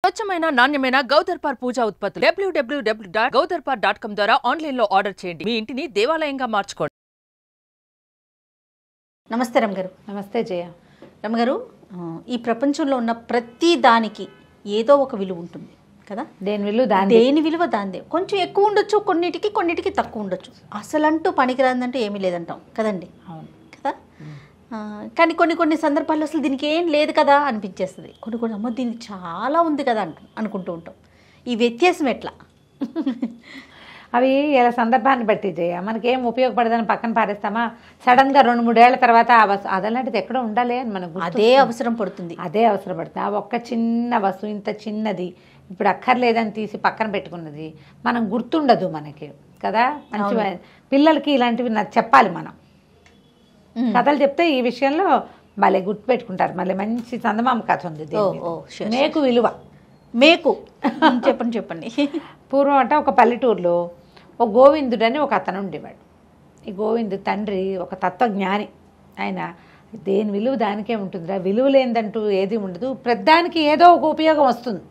స్వచ్ఛమైన నాణ్యమైన గౌదర్పార్ పూజా ఉత్పత్తులు www.gaudarpar.com ద్వారా ఆన్లైన్ లో ఆర్డర్ చేయండి. మీ ఇంటిని దేవాలయంగా మార్చుకోండి. నమస్తే రమగారు. నమస్తే జయ. రమగారు, ఈ ప్రపంచంలో ఉన్న ప్రతి దానికి ఏదో ఒక విలువ ఉంటుంది కదా. దేని విలువ దాందే. కొంచెం ఎక్కువ ఉండొచ్చు, కొన్నిటికి తక్కువ ఉండొచ్చు. అసలంటూ పనికిరాదంటే ఏమీ లేదంటాం కదండి. అవును కదా. కానీ కొన్ని సందర్భాల్లో అసలు దీనికి ఏం లేదు కదా అనిపించేస్తుంది. కొన్ని అమ్మ దీనికి చాలా ఉంది కదా అనుకుంటూ ఉంటాం. ఈ వ్యత్యాసం ఎట్లా? అవి ఇలా సందర్భాన్ని బట్టి జయ. మనకేం ఉపయోగపడదని పక్కన పారేస్తామా, సడన్గా 2-3 ఏళ్ల తర్వాత అదలాంటిది ఎక్కడో ఉండాలి అని మనకు అదే అవసరం పడుతుంది. ఆ ఒక్క చిన్న వస్తువు, ఇంత చిన్నది, ఇప్పుడు అక్కర్లేదని తీసి పక్కన పెట్టుకున్నది మనం గుర్తుండదు మనకి కదా. మంచి పిల్లలకి ఇలాంటివి చెప్పాలి మనం. కథలు చెప్తే ఈ విషయంలో భలే గుర్తుపెట్టుకుంటారు. మళ్ళీ మంచి చందమామ కథ ఉంది, మేకు విలువ. మేకు చెప్పండి. పూర్వం అంటే ఒక పల్లెటూరులో ఒక గోవిందుడు అని ఒక అతను ఉండేవాడు. ఈ గోవిందు తండ్రి ఒక తత్వజ్ఞాని. ఆయన దేని విలువ దానికే ఉంటుందిరా, విలువ లేదంటూ ఏది ఉండదు, ప్రతిదానికి ఏదో ఒక ఉపయోగం వస్తుంది,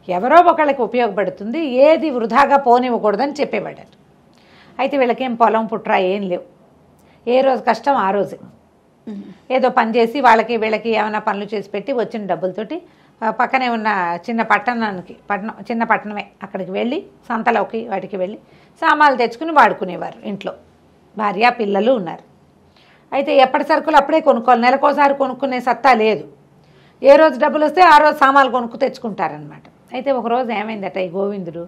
ఎవరో ఒకళ్ళకి ఉపయోగపడుతుంది, ఏది వృధాగా పోనివ్వకూడదని చెప్పేవాడు. అయితే వీళ్ళకేం పొలం పుట్రా ఏం లేవు, ఏ రోజు కష్టం ఆ రోజే ఏదో పని చేసి వాళ్ళకి వీళ్ళకి ఏమైనా పనులు చేసి పెట్టి వచ్చిన డబ్బులతోటి పక్కనే ఉన్న చిన్న పట్టణమే అక్కడికి వెళ్ళి సంతలోకి వాటికి వెళ్ళి సామాన్లు తెచ్చుకుని వాడుకునేవారు. ఇంట్లో భార్య పిల్లలు ఉన్నారు. అయితే ఎప్పటి సరుకులు అప్పుడే కొనుక్కోవాలి, నెలకోసారి కొనుక్కునే సత్తా లేదు. ఏ రోజు డబ్బులు వస్తే ఆ రోజు సామాన్లు కొనుక్కు తెచ్చుకుంటారనమాట. అయితే ఒకరోజు ఏమైందట, ఈ గోవిందుడు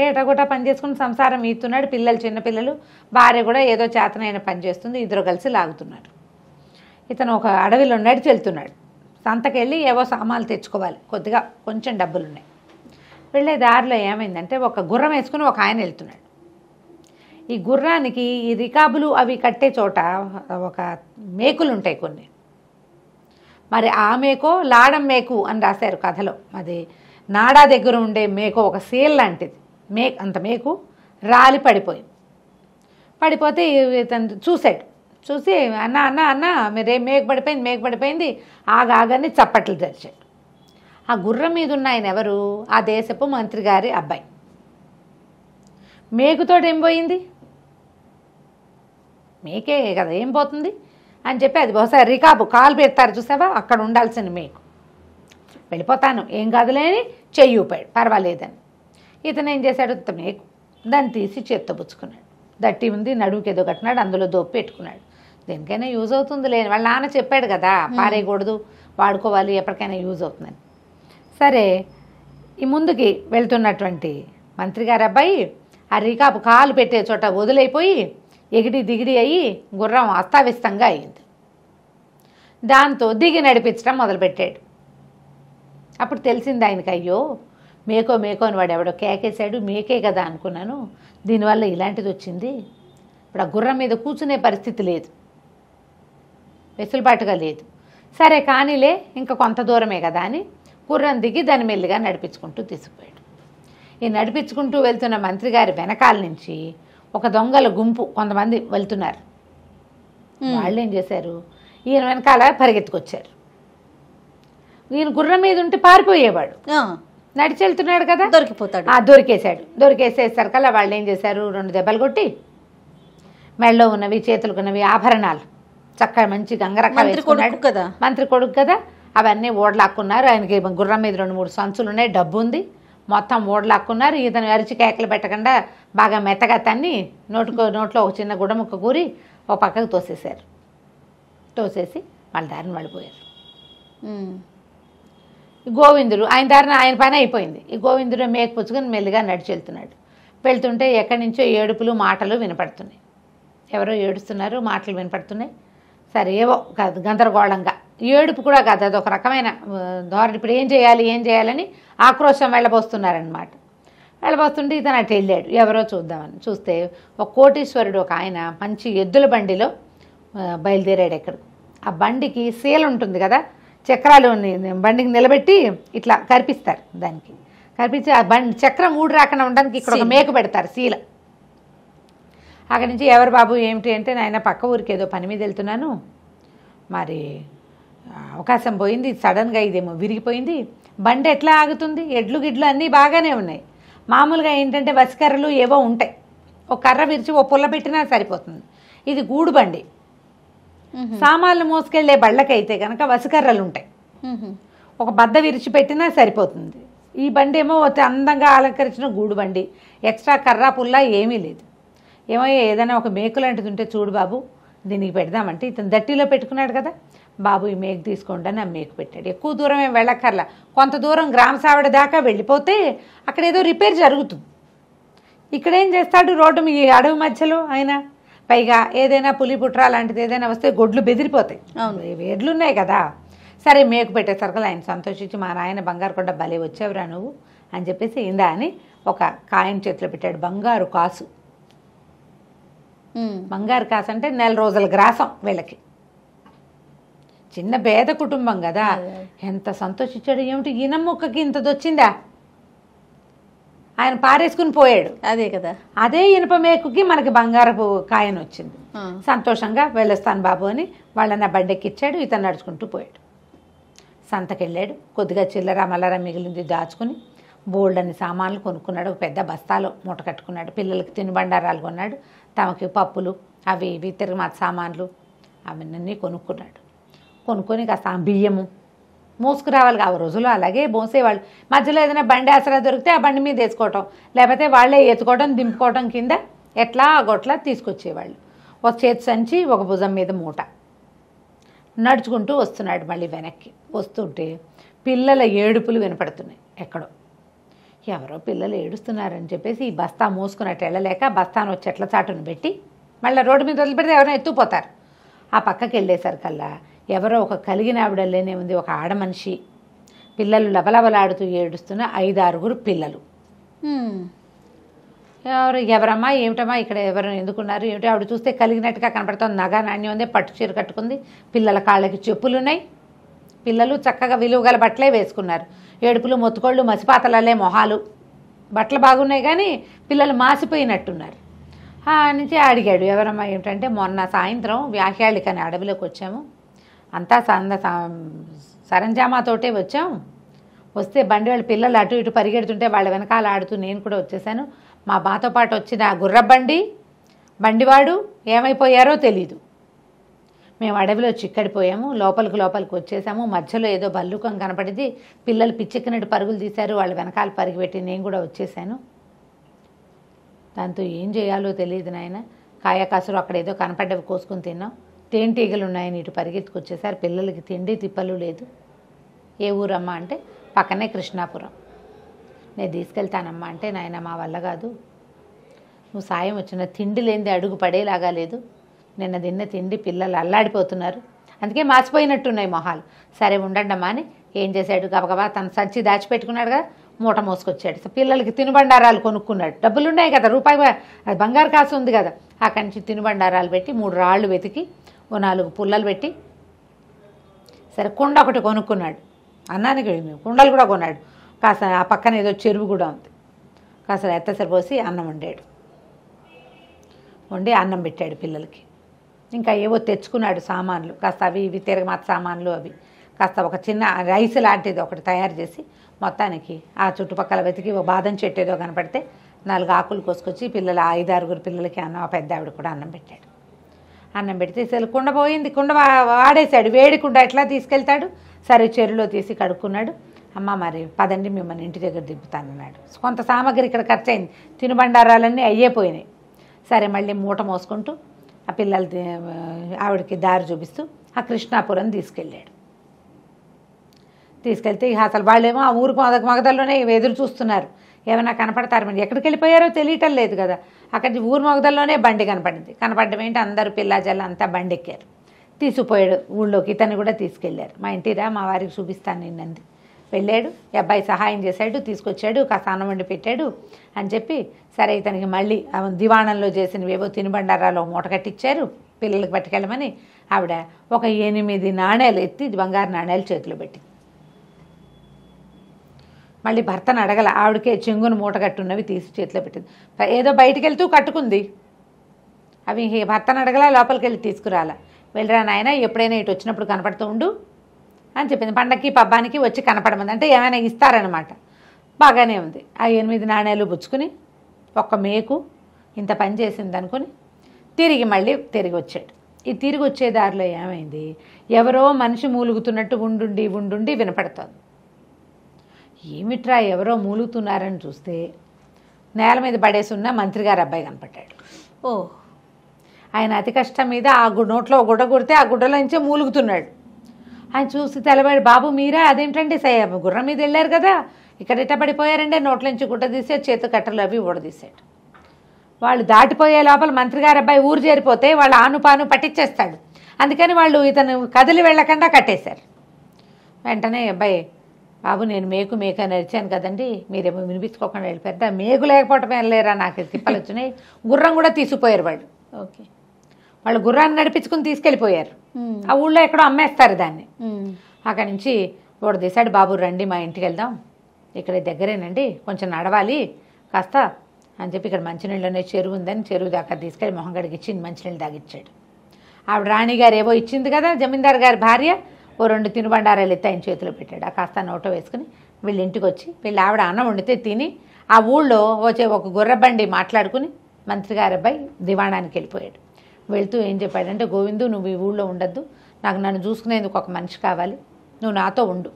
ఎటగొట్టా పని చేసుకుని సంసారం ఈతున్నాడు. చిన్నపిల్లలు, భార్య కూడా ఏదో చేతనైన పని చేస్తుంది, ఇద్దరు కలిసి లాగుతున్నారు. ఇతను ఒక అడవిలో నడిచి వెళ్తున్నాడు. సంతకెళ్ళి ఏవో సామాన్లు తెచ్చుకోవాలి, కొంచెం డబ్బులు ఉన్నాయి. వెళ్ళే దారిలో ఏమైందంటే, ఒక గుర్రం వేసుకుని ఒక ఆయన వెళ్తున్నాడు. ఈ గుర్రానికి ఈ రికాబులు అవి కట్టే చోట ఒక మేకులు ఉంటాయి కొన్ని. మరి ఆ మేకో లాడం మేకు అని రాశారు కథలో. అది నాడా దగ్గర ఉండే మేకో, ఒక సేల్ లాంటిది. అంత మేకు రాలి పడిపోతే ఇతను చూసి అన్న మీరే మేకు పడిపోయింది ఆగాని చప్పట్లు తెరిచాడు. ఆ గుర్రం మీద ఉన్న ఆయన ఎవరు? ఆ దేశపు మంత్రి గారి అబ్బాయి. మేకుతోటి ఏం పోయింది? మేకే కదా, ఏం పోతుంది అని చెప్పి అది బహుశా రికాబు కాలు పెడతారు చూసావా, అక్కడ ఉండాల్సిన మేకు. వెళ్ళిపోతాను ఏం కాదులేని చెయ్యి ఊపాడు, పర్వాలేదని. ఇతను ఏం చేశాడు, మేకు దాన్ని తీసి చేత్తో పుచ్చుకున్నాడు. దట్టి ఉంది, నడువుకి ఏదో కట్టినాడు, అందులో దోపి పెట్టుకున్నాడు. దేనికైనా యూజ్ అవుతుంది లేని వాళ్ళ నాన్న చెప్పాడు కదా, పారేయకూడదు, వాడుకోవాలి, ఎప్పటికైనా యూజ్ అవుతుందని. సరే, ఈ ముందుకి వెళ్తున్నటువంటి మంత్రి గారి అబ్బాయి ఆ రికాబు కాలు పెట్టే చోట వదిలైపోయి ఎగిడి దిగిడి అయ్యి గుర్రం అస్తావ్యస్తంగా అయ్యింది. దాంతో దిగి నడిపించడం మొదలుపెట్టాడు. అప్పుడు తెలిసింది ఆయనకి, అయ్యో మేకో అని వాడు ఎవడో కేకేశాడు, మేకే కదా అనుకున్నాను, దీనివల్ల ఇలాంటిది వచ్చింది. ఇప్పుడు ఆ గుర్రం మీద కూర్చునే పరిస్థితి లేదు, వెసులుబాటుగా లేదు. సరే కానీలే, ఇంకా కొంత దూరమే కదా అని గుర్రం దిగి దాన్ని మెల్లిగా నడిపించుకుంటూ తీసుకుపోయాడు. ఈ నడిపించుకుంటూ వెళ్తున్న మంత్రి గారి వెనకాల నుంచి ఒక దొంగల గుంపు కొంతమంది వెళ్తున్నారు. వాళ్ళు ఏం చేశారు, ఈయన వెనకాల పరిగెత్తుకొచ్చారు. ఈయన గుర్రం మీద ఉంటే పారిపోయేవాడు, నడిచి వెళ్తున్నాడు కదా, దొరికేసేసరికల్లా వాళ్ళు ఏం చేశారు, 2 దెబ్బలు కొట్టి మెడలో ఉన్నవి చేతులకు ఉన్నవి ఆభరణాలు చక్కగా మంచి గంగరక్క కదా, మంత్రి కొడుకు కదా, అవన్నీ ఓడలాక్కున్నారు. ఆయనకి గుర్రం మీద 2-3 సంచులు ఉన్నాయి, డబ్బు ఉంది, మొత్తం ఓడలాక్కున్నారు. ఇతను అరిచి కేకలు పెట్టకుండా బాగా మెత్తగా తన్ని నోట్లో ఒక చిన్న గుడముక్క కూరి ఒక పక్కకు తోసేసి వాళ్ళ దారిని పడిపోయారు. గోవిందుడు ఆయన పని అయిపోయింది. ఈ గోవిందుడు మేక పుచ్చుకొని మెల్లిగా నడిచి వెళ్తుంటే ఎక్కడి నుంచో ఏడుపులు మాటలు వినపడుతున్నాయి. ఎవరో ఏడుస్తున్నారు, మాటలు వినపడుతున్నాయి. సరే ఏవో కాదు, గందరగోళంగా ఏడుపు కూడా కాదు, అదొక రకమైన ధోరణి. ఇప్పుడు ఏం చేయాలని ఆక్రోశం వెళ్ళబోస్తున్నారనమాట. వెళ్ళబోతుంటే ఇతను అటు వెళ్ళాడు, ఎవరో చూద్దామని. చూస్తే ఒక కోటీశ్వరుడు ఒక ఆయన మంచి ఎద్దుల బండిలో బయలుదేరాడు. ఎక్కడ ఆ బండికి సీల ఉంటుంది కదా, చక్రాలు బండికి నిలబెట్టి ఇట్లా కరిపిస్తారు, దానికి కరిపించి ఆ బండి చక్రం ఊడి రాకుండా ఉండడానికి ఇక్కడ ఒక మేకు పెడతారు, శీల. అక్కడి నుంచి ఎవరు బాబు ఏమిటి అంటే, నాయన పక్క ఊరికి ఏదో పని మీద వెళ్తున్నాను, మరి అవకాశం పోయింది, సడన్గా ఇదేమో విరిగిపోయింది, బండి ఎట్లా ఆగుతుంది? ఎడ్లు గిడ్లు అన్నీ బాగానే ఉన్నాయి. మామూలుగా ఏంటంటే వసికర్రలు ఏవో ఉంటాయి, ఒక కర్ర విరిచి ఓ పుల్ల పెట్టినా సరిపోతుంది. ఇది గూడు బండి. సామాన్లు మోసుకెళ్లే బళ్ళకైతే కనుక వసికర్రలు ఉంటాయి, ఒక బద్ద విరిచిపెట్టినా సరిపోతుంది. ఈ బండి ఏమో అందంగా అలంకరించిన గూడు బండి, ఎక్స్ట్రా కర్ర పుల్ల ఏమీ లేదు. ఏమో ఏదైనా ఒక మేకు లాంటిది ఉంటే చూడు బాబు దీనికి పెడదామంటే, ఇతను దట్టిలో పెట్టుకున్నాడు కదా, బాబు ఈ మేకు తీసుకోండి అని ఆ మేకు పెట్టాడు. ఎక్కువ దూరం ఏం వెళ్ళక్కర్లా, కొంత దూరం గ్రామ సావిడ దాకా వెళ్ళిపోతే అక్కడ ఏదో రిపేర్ జరుగుతుంది. ఇక్కడేం చేస్తాడు, రోడ్డు మీ అడవి మధ్యలో ఆయన, పైగా ఏదైనా పులి పుట్రా లాంటిది ఏదైనా వస్తే గొడ్లు బెదిరిపోతాయి, వేడ్లున్నాయి కదా. సరే మేకు పెట్టేసరికి ఆయన సంతోషించి, మా నాయన బంగారు కొండ భలే వచ్చావురా నువ్వు అని చెప్పేసి ఇందా అని ఒక కాయం చేతిలో పెట్టాడు. బంగారు కాసు. బంగారు కాసు అంటే 4 రోజుల గ్రాసం వీళ్ళకి. చిన్న పేద కుటుంబం కదా, ఎంత సంతోషించాడు. ఏమిటి ఈయన మొక్కకి ఇంతది వచ్చిందా, ఆయన పారేసుకుని పోయాడు. అదే కదా, అదే ఇనుప మేకుకి మనకి బంగారపు కాయను వచ్చింది. సంతోషంగా వెళ్ళొస్తాను బాబు అని వాళ్ళని బండెక్కిచ్చాడు. ఇతను నడుచుకుంటూ పోయాడు. సంతకెళ్ళాడు. కొద్దిగా చిల్లర మల్లర మిగిలింది దాచుకుని బోల్డ్ అని సామాన్లు కొనుక్కున్నాడు. ఒక పెద్ద బస్తాలో మూట కట్టుకున్నాడు. పిల్లలకి తినుబండారాలు కొన్నాడు. తమకి పప్పులు అవి ఇవి తిరుగుమాత సామాన్లు అవన్నీ కొనుక్కున్నాడు. కొనుక్కొని కాస్త బియ్యము మోసుకురావాలి. ఆ రోజుల్లో అలాగే మోసేవాళ్ళు. మధ్యలో ఏదైనా బండి ఆసరా దొరికితే ఆ బండి మీద వేసుకోవటం, లేకపోతే వాళ్ళే ఎత్తుకోవడం దింపుకోవడం, కింద ఎట్లా గొట్లా తీసుకొచ్చేవాళ్ళు. ఒక చేతి సంచి, ఒక భుజం మీద మూట, నడుచుకుంటూ వస్తున్నాడు. మళ్ళీ వెనక్కి వస్తుంటే పిల్లల ఏడుపులు వినపడుతున్నాయి. ఎక్కడో ఎవరో పిల్లలు ఏడుస్తున్నారని చెప్పేసి ఈ బస్తా మోసుకున్నట్టు వెళ్ళలేక బస్తాను వచ్చి చెట్ల చాటును పెట్టి మళ్ళీ రోడ్డు మీద వదిలిపెడితే ఎవరైనా ఎత్తుపోతారు. ఆ పక్కకి వెళ్ళేసరికల్లా ఎవరో ఒక కలిగిన ఆవిడలేనే ఉంది, ఒక ఆడమనిషి, పిల్లలు లబలబలాడుతూ ఏడుస్తున్న 5-6 పిల్లలు. ఎవరమ్మా ఏమిటమ్మా ఇక్కడ ఎవరు ఎందుకున్నారు ఏమిటి? ఆవిడ చూస్తే కలిగినట్టుగా కనపడుతుంది. నగ నాణ్యం ఉంది, పట్టు చీర కట్టుకుంది, పిల్లల కాళ్ళకి చెప్పులు ఉన్నాయి. పిల్లలు చక్కగా విలువగల బట్టలే వేసుకున్నారు. ఏడుపులు మొత్తుకోళ్ళు మసిపాతలలే మొహాలు, బట్టలు బాగున్నాయి కానీ పిల్లలు మాసిపోయినట్టున్నారు. నుంచి అడిగాడు ఎవరమ్మా ఏమిటంటే, మొన్న సాయంత్రం వ్యాఖ్యాళికని అడవిలోకి వచ్చాము, అంతా సరంజామాతోటే వచ్చాం. వస్తే బండి వాళ్ళ పిల్లలు అటు ఇటు పరిగెడుతుంటే వాళ్ళ వెనకాల ఆడుతూ నేను కూడా వచ్చేసాను. మా మాతో పాటు వచ్చిన గుర్రబండి బండివాడు ఏమైపోయారో తెలీదు. మేము అడవిలో చిక్కడిపోయాము, లోపలికి వచ్చేసాము. మధ్యలో ఏదో భల్లూకం కనపడింది, పిల్లలు పిచ్చెక్కినట్టు పరుగులు తీశారు, వాళ్ళ వెనకాల పరిగెట్టి నేను కూడా వచ్చేసాను. దాంతో ఏం చేయాలో తెలియదు నాయన. కాయకాసులు అక్కడ ఏదో కనపడ్డవి కోసుకుని తిన్నాం. తేనెటీగలు ఉన్నాయని ఇటు పరిగెత్తుకొచ్చేసారు. పిల్లలకి తిండి తిప్పలు లేదు. ఏ ఊరమ్మా అంటే పక్కనే కృష్ణాపురం. నేను తీసుకెళ్తానమ్మా అంటే, నాయన మా వల్ల కాదు, నువ్వు సాయం వచ్చిన తిండి లేనిది అడుగు పడేలాగా లేదు. నిన్న తిన్న తిండి పిల్లలు అల్లాడిపోతున్నారు, అందుకే మాసిపోయినట్టున్నాయి మొహాలు. సరే ఉండండమ్మా అని ఏం చేశాడు, గబగబా తన సంచి దాచిపెట్టుకున్నాడు కదా, మూట మోసుకొచ్చాడు. పిల్లలకి తినుబండారాలు కొనుక్కున్నాడు. డబ్బులు ఉన్నాయి కదా, రూపాయి అది బంగారు కాసు ఉంది కదా, అక్కడి నుంచి తినుబండారాలు పెట్టి 3 రాళ్ళు వెతికి ఓ 4 పుల్లలు పెట్టి, సరే కుండ ఒకటి కొనుక్కున్నాడు. అన్నానికి కుండలు కూడా కొన్నాడు. కాస్త ఆ పక్కన ఏదో చెరువు కూడా ఉంది, కాస్త ఎత్తసరి పోసి అన్నం వండి అన్నం పెట్టాడు పిల్లలకి. ఇంకా ఏవో తెచ్చుకున్నాడు సామాన్లు, కాస్త అవి ఇవి తిరగమాత సామాన్లు, అవి కాస్త ఒక చిన్న రైస్ లాంటిది ఒకటి తయారు చేసి మొత్తానికి ఆ చుట్టుపక్కల వెతికి ఓ బాదం చెట్టు ఏదో కనపడితే 4 ఆకులు కోసుకొచ్చి పిల్లల 5-6 పిల్లలకి అన్నం, ఆ పెద్ద ఆవిడ కూడా అన్నం పెట్టాడు. అన్నం పెడితే అసలు కుండ పోయింది, కుండ వాడేశాడు. వేడి కుండ ఎట్లా తీసుకెళ్తాడు? సరే చెరువులో తీసి కడుక్కున్నాడు. అమ్మ మరి పదండి మిమ్మల్ని ఇంటి దగ్గర దింపుతానన్నాడు. కొంత సామాగ్రి ఇక్కడ ఖర్చు అయింది, తినుబండారాలన్నీ అయ్యేపోయినాయి. సరే మళ్ళీ మూట మోసుకుంటూ ఆ పిల్లలు ఆవిడకి దారి చూపిస్తూ ఆ కృష్ణాపురం తీసుకెళ్ళాడు. తీసుకెళ్తే అసలు వాళ్ళేమో ఆ ఊరు మొగదల్లోనే ఎదురు చూస్తున్నారు, ఏమైనా కనపడతారు. మరి ఎక్కడికి వెళ్ళిపోయారో తెలియటం లేదు కదా. అక్కడి ఊరు మొగదల్లోనే బండి కనపడింది. కనపడడం ఏంటి, అందరూ పిల్లాజల్ల అంతా బండి ఎక్కారు. తీసుకుపోయాడు ఊళ్ళోకి. ఇతన్ని కూడా తీసుకెళ్లారు. మా ఇంటిరా మా వారికి చూపిస్తాను నిన్నంది. వెళ్ళాడు, ఈ అబ్బాయి సహాయం చేశాడు, తీసుకొచ్చాడు, కాస్త అన్నం వండి పెట్టాడు అని చెప్పి, సరే ఇతనికి మళ్ళీ దివాణంలో చేసినవేవో తినుబండారాలు మూట కట్టించారు. పిల్లలకి పట్టుకెళ్ళమని ఆవిడ ఒక 8 నాణేలు ఎత్తి బంగారు నాణేలు చేతిలో పెట్టి, మళ్ళీ భర్తను అడగల, ఆవిడకే చెంగును మూట కట్టున్నవి తీసి చేతిలో పెట్టింది. ఏదో బయటికి వెళ్తూ కట్టుకుంది, అవి భర్తను అడగల, లోపలికి వెళ్ళి తీసుకురాలా. వెళ్ళరా నాయన, ఎప్పుడైనా ఇటు వచ్చినప్పుడు కనపడుతూ ఉండు అని చెప్పింది. పండక్కి పబ్బానికి వచ్చి కనపడమంది, అంటే ఏమైనా ఇస్తారనమాట. బాగానే ఉంది. ఆ 8 నాణేలు పుచ్చుకుని ఒక్క మేకు ఇంత పని చేసింది అనుకుని మళ్ళీ తిరిగి వచ్చాడు. ఈ తిరిగి వచ్చే దారిలో ఏమైంది, ఎవరో మనిషి మూలుగుతున్నట్టు ఉండుండి వినపడుతోంది. ఏమిట్రా ఎవరో మూలుగుతున్నారని చూస్తే నేల మీద పడేసి ఉన్న మంత్రి గారి అబ్బాయి కనపడ్డాడు. ఓ, ఆయన అతి కష్టం మీద ఆ నోట్లో గుడ్డ కొడితే ఆ గుడ్డలోంచే మూలుగుతున్నాడు. ఆయన చూసి తెలవాడు, బాబు మీరా, అదేంటండి గుర్రం మీద వెళ్ళారు కదా, ఇక్కడ ఇట్ట పడిపోయారండి. నోట్లోంచి గుడ్డ తీసాడు, చేతు కట్టలు అవి ఊడదీశాడు. వాళ్ళు దాటిపోయే లోపల మంత్రి గారి అబ్బాయి ఊరు చేరిపోతే వాళ్ళు ఆనుపాను పట్టించేస్తాడు. అందుకని వాళ్ళు ఇతను కదిలి వెళ్ళకుండా కట్టేశారు. వెంటనే అబ్బాయి, బాబు నేను మేకు అని అరిచాను కదండి, మీరేమో వినిపించుకోకుండా వెళ్ళిపోయారు. మేకు లేకపోవటం వెళ్ళలేరా, నాకు తిప్పలు వచ్చినాయి. గుర్రం కూడా తీసుకుపోయారు వాళ్ళు. ఓకే, వాళ్ళు గుర్రాన్ని నడిపించుకుని తీసుకెళ్ళిపోయారు. ఆ ఊళ్ళో ఎక్కడో అమ్మేస్తారు దాన్ని. అక్కడి నుంచి వాడు తీశాడు, బాబు రండి మా ఇంటికి వెళ్దాం, ఇక్కడ దగ్గరేనండి, కొంచెం నడవాలి కాస్త అని చెప్పి, ఇక్కడ మంచినీళ్ళనే చెరువు ఉందని చెరువు దాకా తీసుకెళ్ళి మొహం గడికి మంచినీళ్ళు తాగిచ్చాడు. ఆవిడ రాణిగారు ఏవో ఇచ్చింది కదా జమీందారు గారి భార్య, ఓ 2 తినుబండారాలు ఎత్తి ఆయన చేతిలో పెట్టాడు. ఆ కాస్త నోట వేసుకుని వీళ్ళ ఇంటికి వచ్చి వీళ్ళ ఆవిడ అన్నం వండితే తిని ఆ ఊళ్ళో వచ్చే ఒక గుర్రబండి మాట్లాడుకుని మంత్రి గారి అబ్బాయి దివాణానికి వెళ్ళిపోయాడు. వెళ్తూ ఏం చెప్పాడంటే, గోవిందు నువ్వు ఈ ఊళ్ళో ఉండద్దు, నాకు నన్ను చూసుకునేందుకు ఒక మనిషి కావాలి, నువ్వు నాతో ఉండు,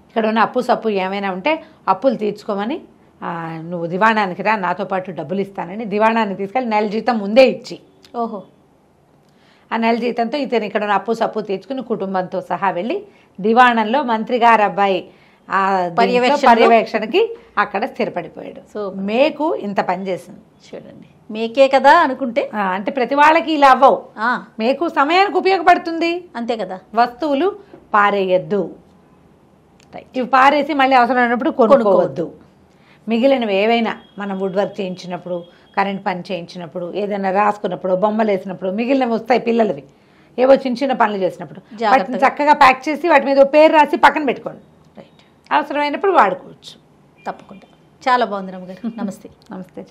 ఇక్కడ ఉన్న అప్పు సప్పు ఏమైనా ఉంటే అప్పులు తీర్చుకోమని నువ్వు దివాణానికి రా, నాతో పాటు డబ్బులు ఇస్తానని దివాణానికి తీసుకెళ్ళి నెల జీతం ముందే ఇచ్చి, ఓహో, ఆ నెల జీతంతో ఇతను ఇక్కడ ఉన్న అప్పు సప్పు తీర్చుకుని కుటుంబంతో సహా వెళ్ళి దివాణంలో మంత్రి గారి అబ్బాయి పర్యవేక్షణకి అక్కడ స్థిరపడిపోయాడు. సో మేకు ఇంత పని చేసింది చూడండి. మేకే కదా అనుకుంటే, అంటే ప్రతి వాళ్ళకి ఇలా అవ్వవు. మేకు సమయానికి ఉపయోగపడుతుంది, అంతే కదా. వస్తువులు పారేయద్దు, ఇవి పారేసి మళ్ళీ అవసరం ఉన్నప్పుడు కొనుక్కోవద్దు. మిగిలినవి ఏవైనా మనం వుడ్ వర్క్ చేయించినప్పుడు, కరెంట్ పని చేయించినప్పుడు, ఏదైనా రాసుకున్నప్పుడు, బొమ్మలు వేసినప్పుడు మిగిలినవి వస్తాయి పిల్లలవి, ఏవో చిన్న పనులు చేసినప్పుడు వాటిని చక్కగా ప్యాక్ చేసి వాటి మీద పేరు రాసి పక్కన పెట్టుకోండి. రైట్, అవసరమైనప్పుడు వాడుకోవచ్చు. తప్పకుండా. చాలా బాగుంది రమ్మ గారు. నమస్తే. నమస్తే.